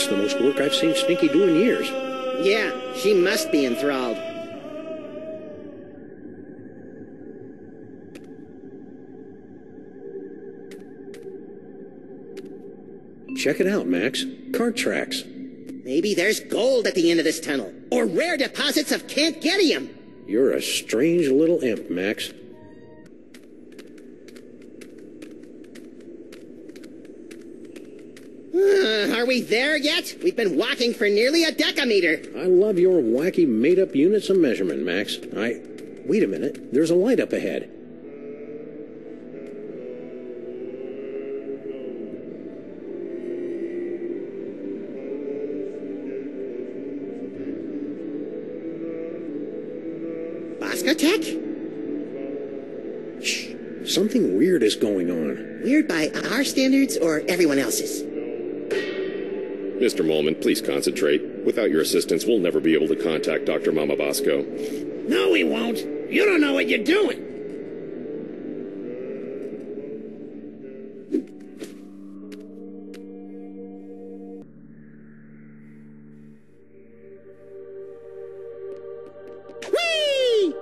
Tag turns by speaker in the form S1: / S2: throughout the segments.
S1: That's the most work I've seen Stinky do in years.
S2: Yeah, she must be enthralled.
S1: Check it out, Max. Cart tracks.
S2: Maybe there's gold at the end of this tunnel, or rare deposits of cantgetium.
S1: You're a strange little imp, Max.
S2: Are we there yet? We've been walking for nearly a decameter.
S1: I love your wacky made-up units of measurement, Max. Wait a minute. There's a light up ahead.
S2: Bosco Tech?
S1: Shh. Something weird is going on.
S2: Weird by our standards or everyone else's?
S3: Mr. Molman, please concentrate. Without your assistance, we'll never be able to contact Dr. Mama Bosco.
S4: No, we won't. You don't know what you're doing.
S2: Whee!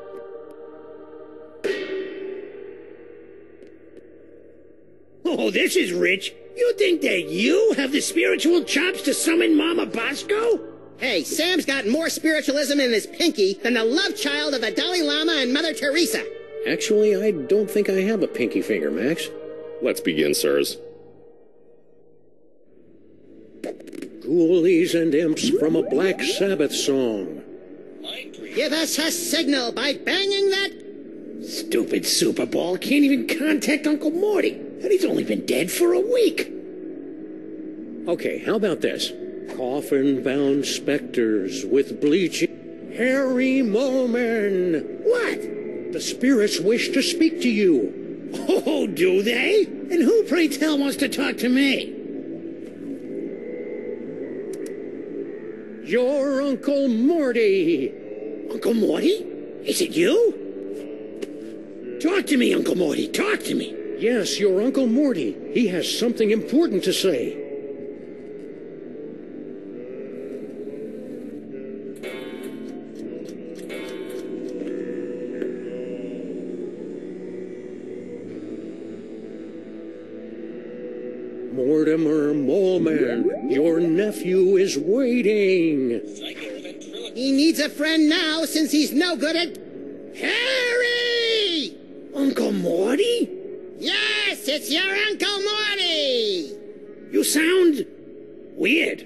S4: Oh, this is rich. You think that you have the spiritual chops to summon Mama Bosco?
S2: Hey, Sam's got more spiritualism in his pinky than the love child of the Dalai Lama and Mother Teresa.
S1: Actually, I don't think I have a pinky finger, Max.
S3: Let's begin, sirs.
S1: Ghoulies and imps from a Black Sabbath song.
S2: Give us a signal by banging that...
S4: Stupid Super Bowl can't even contact Uncle Morty, and he's only been dead for a week.
S1: Okay, how about this? Coffin-bound specters with bleaching... Harry Moman!
S4: What?
S1: The spirits wish to speak to you.
S4: Oh, do they? And who, pray tell, wants to talk to me?
S1: Your Uncle Morty!
S4: Uncle Morty? Is it you? Talk to me, Uncle Morty. Talk to me.
S1: Yes, your Uncle Morty. He has something important to say. Mortimer Moleman, your nephew is waiting.
S2: He needs a friend now since he's no good at... Harry!
S4: Uncle Morty?
S2: Yes, it's your Uncle Morty!
S4: You sound... weird.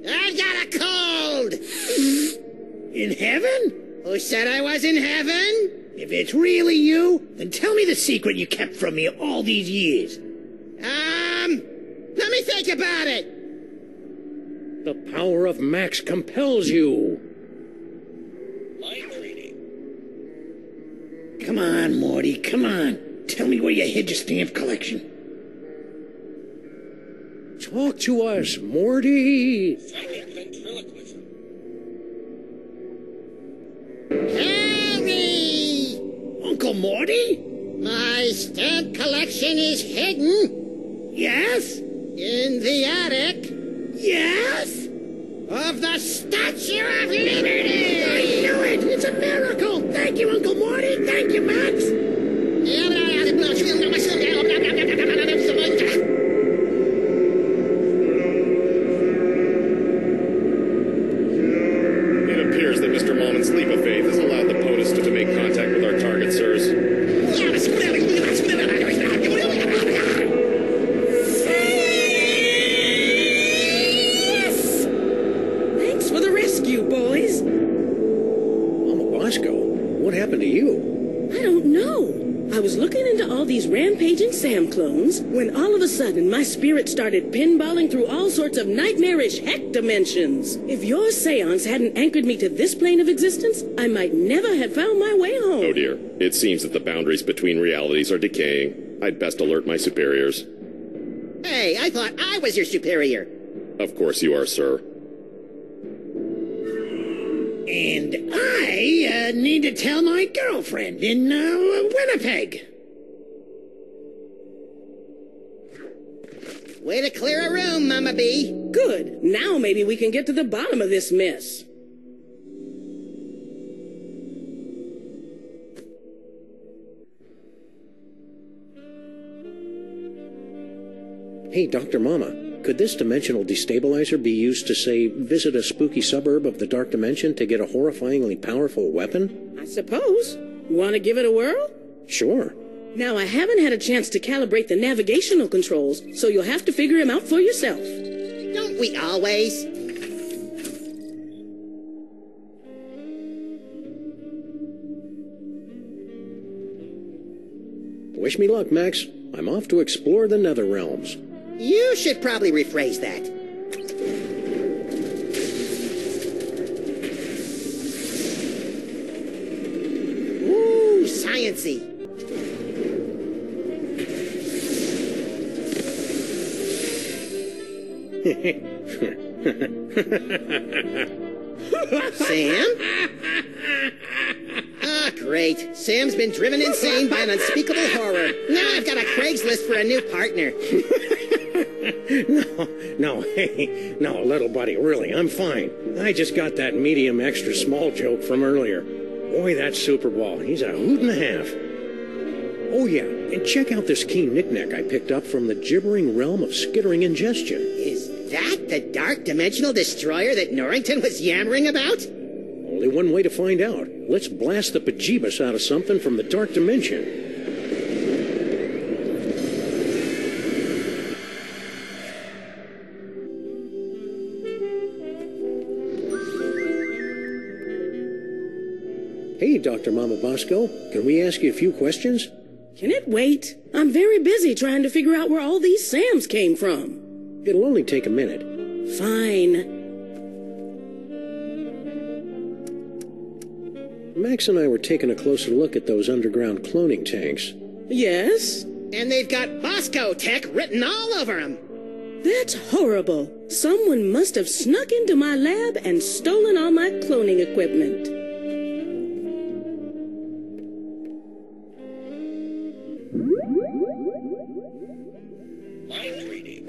S2: I've got a cold!
S4: In heaven?
S2: Who said I was in heaven?
S4: If it's really you, then tell me the secret you kept from me all these years.
S2: Let me think about it.
S1: The power of Max compels you.
S4: Mind reading. Come on, Morty, come on. Tell me where you hid your stamp collection.
S1: Talk to us, Morty.
S4: Psychic ventriloquism.
S2: Harry!
S4: Uncle Morty?
S2: My stamp collection is hidden
S4: Yes?
S2: in the attic
S4: Yes?
S2: of the Statue of Liberty!
S4: I knew it! It's a miracle! Thank you, Uncle Morty! Thank you, Max!
S3: It appears that Mr. Molman's leap of faith has allowed the POTUS to make contact with our target, sirs.
S5: Thanks for the rescue, boys.
S1: Mama Bosco, what happened to you?
S5: I don't know. I was looking into all these rampaging Sam clones when all of a sudden my spirit started pinballing through all sorts of nightmarish heck dimensions. If your seance hadn't anchored me to this plane of existence, I might never have found my way home.
S3: Oh dear. It seems that the boundaries between realities are decaying. I'd best alert my superiors.
S2: Hey, I thought I was your superior.
S3: Of course you are, sir.
S4: And I need to tell my girlfriend in Winnipeg.
S2: Way to clear a room, Mama B.
S5: Good. Now maybe we can get to the bottom of this mess.
S1: Hey, Dr. Mama, could this dimensional destabilizer be used to, say, visit a spooky suburb of the dark dimension to get a horrifyingly powerful weapon?
S5: I suppose. Want to give it a whirl?
S1: Sure.
S5: Now, I haven't had a chance to calibrate the navigational controls, so you'll have to figure him out for yourself.
S2: Don't we always?
S1: Wish me luck, Max. I'm off to explore the nether realms.
S2: You should probably rephrase that. Ooh, science-y. Sam? Ah, great. Sam's been driven insane by an unspeakable horror. Now I've got a Craigslist for a new partner.
S1: No, little buddy, really, I'm fine. I just got that medium extra small joke from earlier. Boy, that Super Ball, he's a hoot and a half. Oh yeah, and check out this key knick-knack I picked up from the gibbering realm of skittering ingestion.
S2: Is that the dark dimensional destroyer that Norrington was yammering about?
S1: Only one way to find out. Let's blast the bejeebus out of something from the dark dimension. Hey, Dr. Mama Bosco, can we ask you a few questions?
S5: Can it wait? I'm very busy trying to figure out where all these Sams came from.
S1: It'll only take a minute.
S5: Fine.
S1: Max and I were taking a closer look at those underground cloning tanks.
S5: Yes?
S2: And they've got Bosco tech written all over them.
S5: That's horrible. Someone must have snuck into my lab and stolen all my cloning equipment.
S4: Mind reading.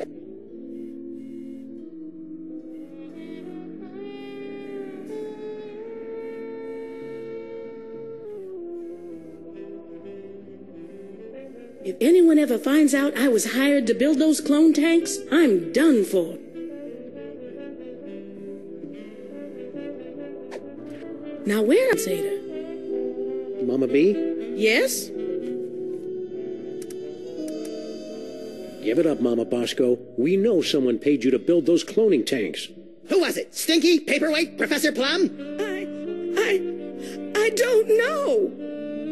S5: If anyone ever finds out I was hired to build those clone tanks, I'm done for. Now where is Ada?
S1: Mama B?
S5: Yes?
S1: Give it up, Mama Bosco. We know someone paid you to build those cloning tanks.
S2: Who was it? Stinky? Paperweight? Professor Plum?
S5: I don't know.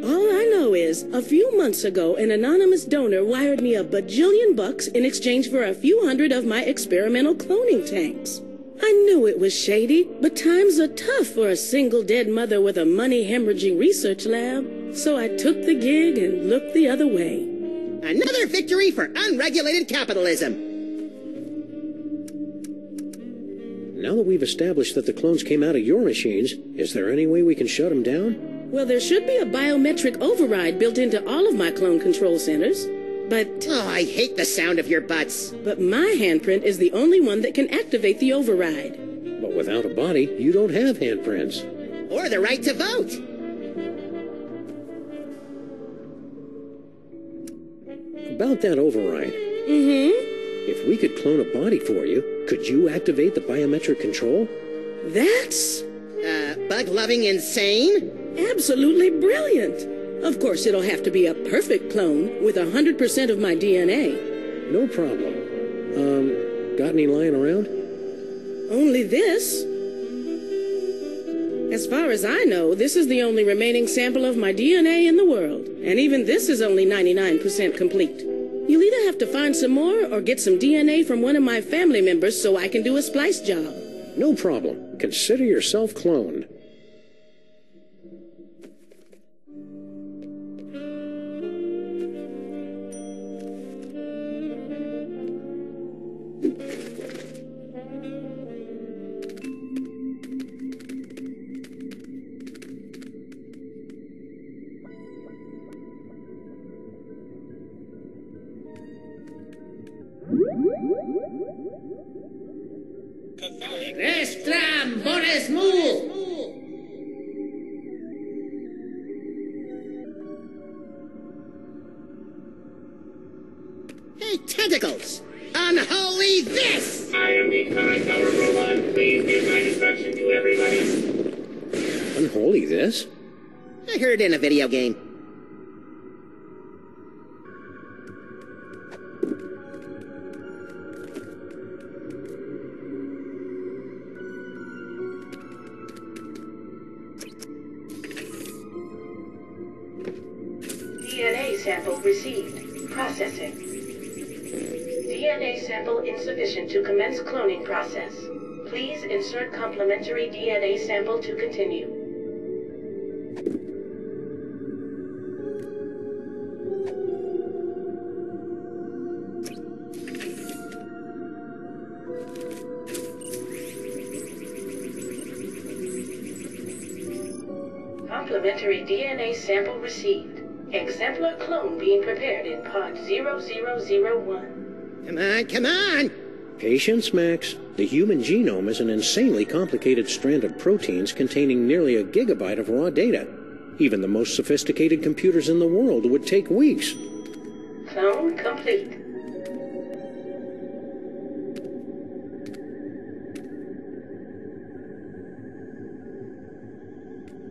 S5: All I know is, a few months ago, an anonymous donor wired me $1 in exchange for a few hundred of my experimental cloning tanks. I knew it was shady, but times are tough for a single dead mother with a money-hemorrhaging research lab. So I took the gig and looked the other way.
S2: Another victory for unregulated capitalism.
S1: Now that we've established that the clones came out of your machines, is there any way we can shut them down?
S5: Well, there should be a biometric override built into all of my clone control centers. But
S2: Oh, I hate the sound of your butts.
S5: my handprint is the only one that can activate the override.
S1: But without a body, you don't have handprints.
S2: Or the right to vote.
S1: About that override. If we could clone a body for you, could you activate the biometric control?
S5: That's
S2: Bug-loving insane?
S5: absolutely brilliant. Of course, it'll have to be a perfect clone with 100% of my DNA.
S1: No problem. Got any lying around?
S5: Only this. As far as I know, this is the only remaining sample of my DNA in the world. And even this is only 99% complete. You'll either have to find some more or get some DNA from one of my family members so I can do a splice job.
S1: No problem. Consider yourself cloned.
S2: Restram, Boris, move! Hey, tentacles! Unholy this!
S6: I am the current power robot. Please give my instruction to everybody.
S1: Unholy this?
S2: I heard it in a video game.
S5: DNA sample received. Processing. DNA sample insufficient to commence cloning process. Please insert complementary DNA sample to continue. Complementary DNA sample received. Exemplar clone being prepared in pod 0001.
S2: Come on, come on!
S1: Patience, Max. The human genome is an insanely complicated strand of proteins containing nearly a gigabyte of raw data. Even the most sophisticated computers in the world would take weeks.
S5: Clone complete.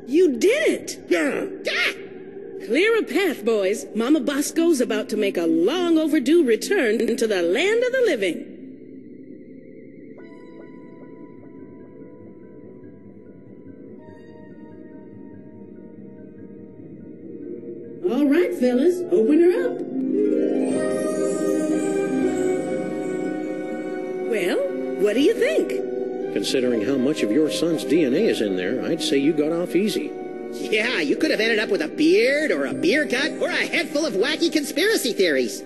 S5: You did it!
S1: Yeah.
S2: Ah!
S5: Clear a path, boys. Mama Bosco's about to make a long overdue return to the land of the living. All right, fellas, open her up. Well, what do you think?
S1: Considering how much of your son's DNA is in there, I'd say you got off easy.
S2: Yeah, you could have ended up with a beard, or a beer gut, or a head full of wacky conspiracy theories.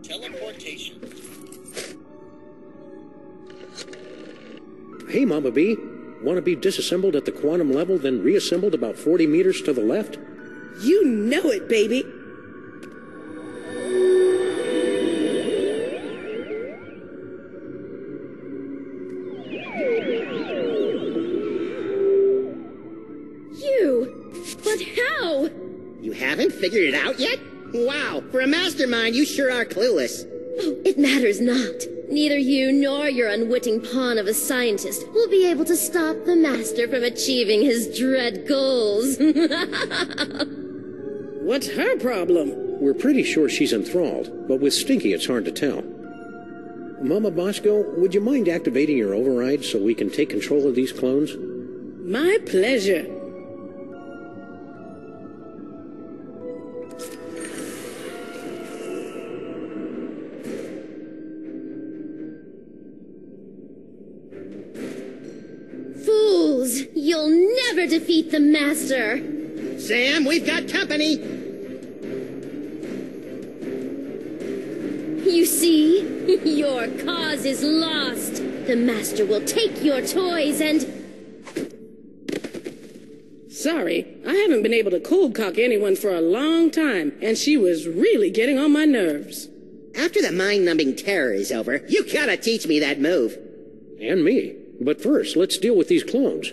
S4: Teleportation.
S1: Hey, Mama B, want to be disassembled at the quantum level, then reassembled about 40 meters to the left?
S5: You know it, baby.
S7: But how?
S2: You haven't figured it out yet? Wow, for a mastermind, you sure are clueless.
S7: Oh, it matters not. Neither you nor your unwitting pawn of a scientist will be able to stop the master from achieving his dread goals.
S5: What's her problem?
S1: We're pretty sure she's enthralled, but with Stinky it's hard to tell. Mama Bosco, would you mind activating your override so we can take control of these clones?
S5: My pleasure.
S7: Fools! You'll never defeat the master!
S2: Sam, we've got company!
S7: You see? Your cause is lost! The master will take your toys and...
S5: Sorry, I haven't been able to cold cock anyone for a long time, and she was really getting on my nerves.
S2: After the mind-numbing terror is over, you gotta teach me that move.
S1: And me. But first, let's deal with these clones.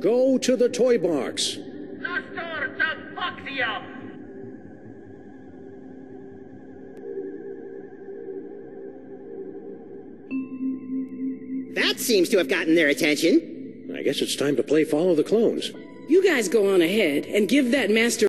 S1: Go to the toy box.
S2: That seems to have gotten their attention.
S1: I guess it's time to play Follow the Clones.
S5: You guys go on ahead and give that master